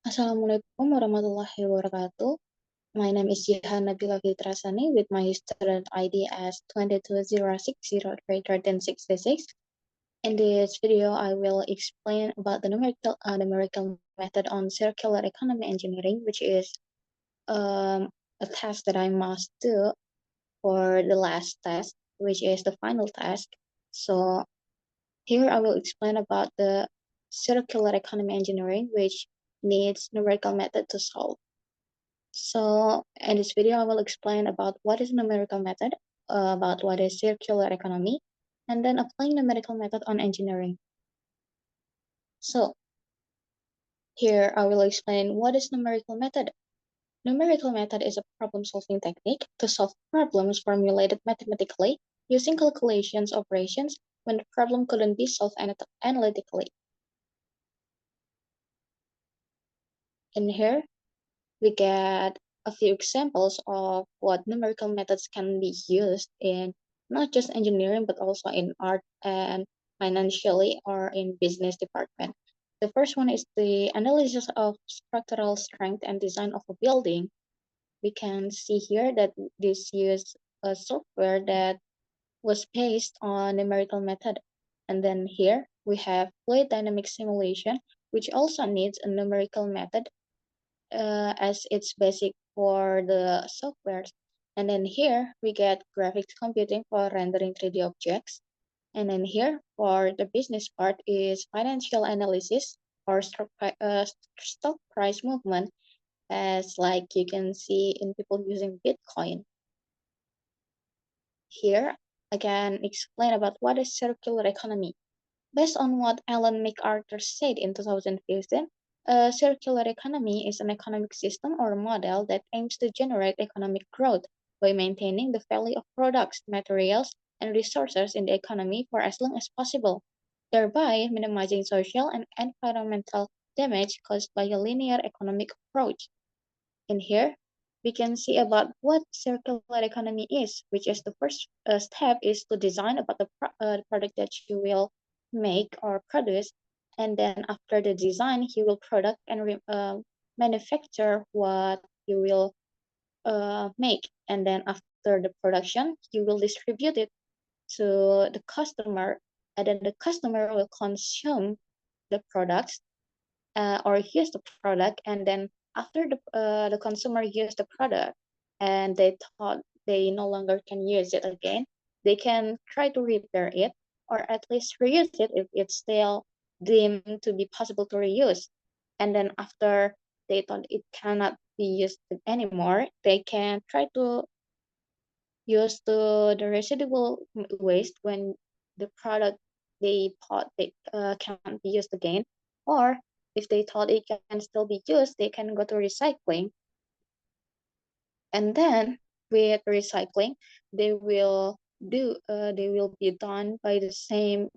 Assalamualaikum warahmatullahi wabarakatuh. My name is Jihan Nabila Fitrasani with my student ID as 2206031366. In this video, I will explain about the numerical method on circular economy engineering, which is a task that I must do for the last test, which is the final task. So here I will explain about the circular economy engineering, which needs numerical method to solve. So in this video, I will explain about what is numerical method, about what is circular economy, and then applying numerical method on engineering. So here I will explain what is numerical method. Numerical method is a problem-solving technique to solve problems formulated mathematically using calculations operations when the problem couldn't be solved analytically. In here, we get a few examples of what numerical methods can be used in not just engineering, but also in art and financially or in business department. The first one is the analysis of structural strength and design of a building. We can see here that this used a software that was based on numerical method. And then here we have fluid dynamic simulation, which also needs a numerical method as it's basic for the software. And then here we get graphics computing for rendering 3D objects. And then here for the business part is financial analysis or stock price movement, as like you can see in people using Bitcoin. Here I can explain about what is circular economy. Based on what Alan MacArthur said in 2015, a circular economy is an economic system or model that aims to generate economic growth by maintaining the value of products, materials, and resources in the economy for as long as possible, thereby minimizing social and environmental damage caused by a linear economic approach. In here, we can see about what circular economy is, which is the first step is to design about the product that you will make or produce, and then after the design, you will product and manufacture what you will make, and then after the production, you will distribute it to the customer, and then the customer will consume the products or use the product, and then after the consumer use the product and they thought they no longer can use it again, they can try to repair it or at least reuse it if it's still deemed to be possible to reuse. And then after they thought it cannot be used anymore, they can try to use the residual waste when the product they thought they can't be used again, or if they thought it can still be used, they can go to recycling. And then with recycling, they will be done by the same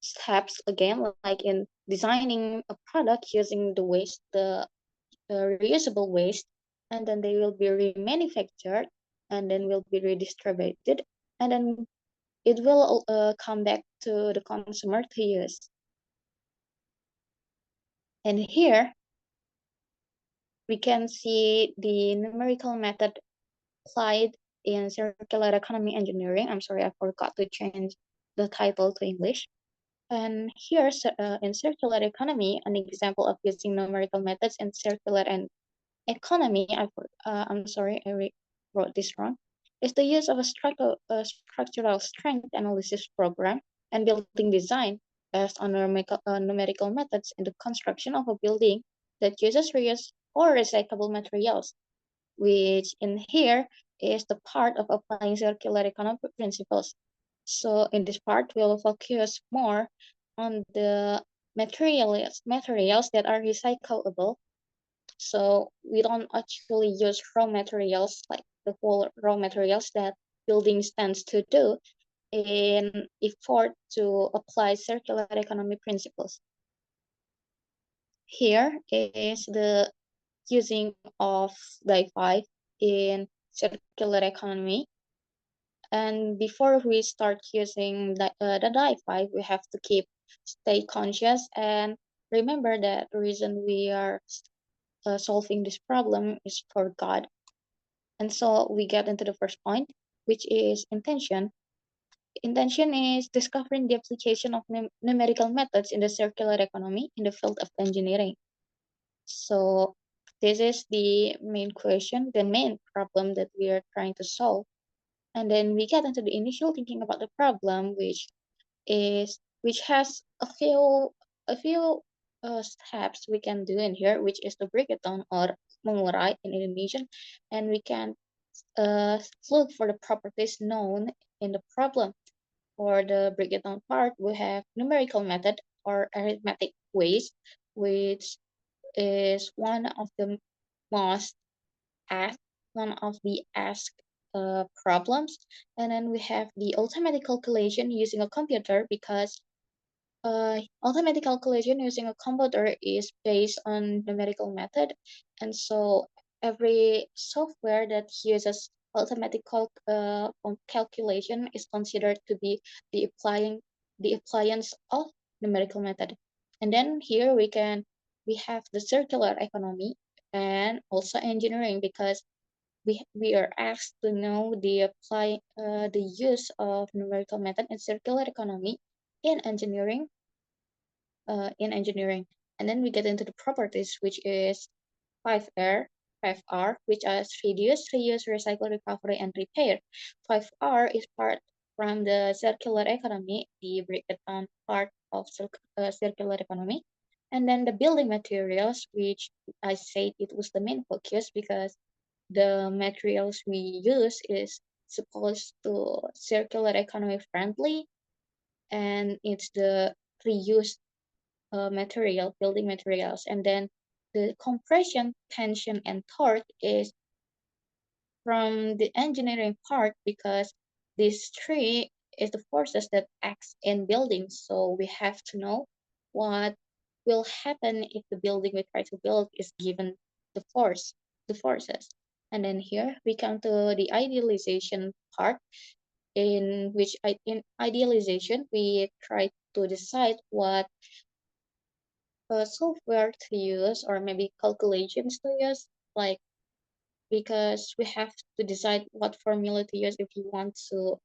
steps again, like in designing a product using the waste, the reusable waste, and then they will be remanufactured and then will be redistributed, and then it will come back to the consumer to use. And here we can see the numerical method applied in circular economy engineering. I'm sorry, I forgot to change the title to English. And here in circular economy, an example of using numerical methods in circular and economy, I'm sorry, I wrote this wrong, is the use of a structural strength analysis program and building design based on numerical methods in the construction of a building that uses reuse or recyclable materials, which in here is the part of applying circular economy principles. So in this part, we'll focus more on the materials that are recyclable. So we don't actually use raw materials like the whole raw materials that buildings tends to do in effort to apply circular economy principles. Here is the using of die 5 in circular economy. And before we start using the die 5, we have to stay conscious and remember that the reason we are solving this problem is for God. And so we get into the first point, which is intention. Intention is discovering the application of numerical methods in the circular economy in the field of engineering. So this is the main question, the main problem that we are trying to solve. And then we get into the initial thinking about the problem, which has a few steps we can do in here, which is to break it down or mengurai in Indonesian, and we can look for the properties known in the problem. For the break it down part, we have numerical method or arithmetic ways, which is most asked, one of the asked problems. And then we have the automatic calculation using a computer because automatic calculation using a computer is based on numerical method, and so every software that uses automatic calculation is considered to be the applying the appliance of numerical method. And then here we have the circular economy and also engineering because we are asked to know the use of numerical method in circular economy in engineering. And then we get into the properties, which is 5R, 5R, which is reduce, recycle, recovery, and repair. 5R is part from the circular economy, the breakdown part of circular economy. And then the building materials, which I said it was the main focus because the materials we use is supposed to circular economy friendly, and it's the reused building materials. And then the compression, tension, and torque is from the engineering part because these three is the forces that acts in buildings. So we have to know what will happen if the building we try to build is given the forces. And then here we come to the idealization part, in which in idealization we try to decide what software to use or maybe calculations to use, like because we have to decide what formula to use if you want to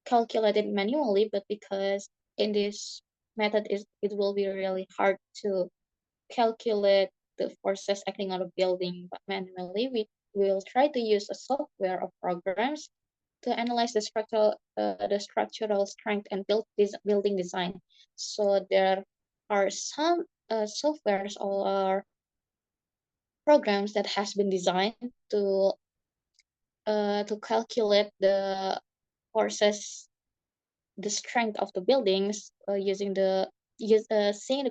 calculate it manually, but because in this method it will be really hard to calculate the forces acting on a building but manually, we will try to use a software or programs to analyze the structural strength and building design. So there are some softwares or programs that has been designed to calculate the forces, the strength of the buildings seeing the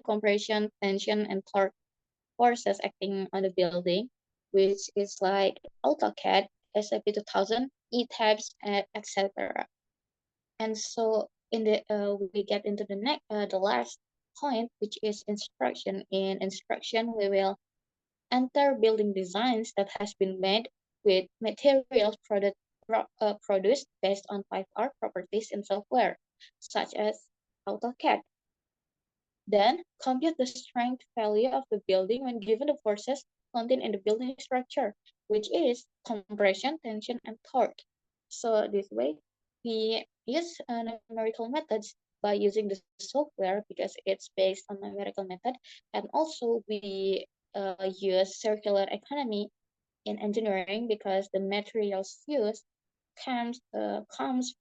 compression, tension, and torque forces acting on the building, which is like AutoCAD, SAP 2000, ETABS, etc. And so we get into the last point, which is instruction. In instruction, we will enter building designs that has been made with materials produced based on 5R properties in software, such as AutoCAD. Then compute the strength value of the building when given the forces contained in the building structure, which is compression, tension, and torque. So this way, we use numerical methods by using the software because it's based on numerical method, and also we use circular economy in engineering because the materials used comes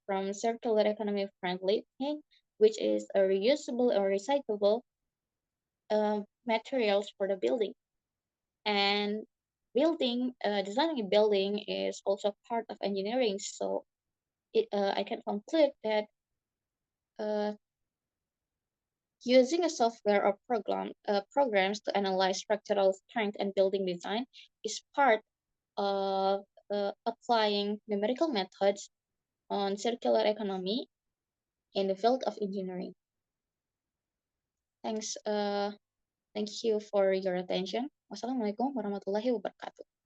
from circular economy friendly thing, which is a reusable or recyclable materials for the building. And designing a building is also part of engineering. So I can conclude that uh, using a software or programs to analyze structural strength and building design is part of applying numerical methods on circular economy in the field of engineering. Thanks. Thank you for your attention. Wassalamualaikum warahmatullahi wabarakatuh.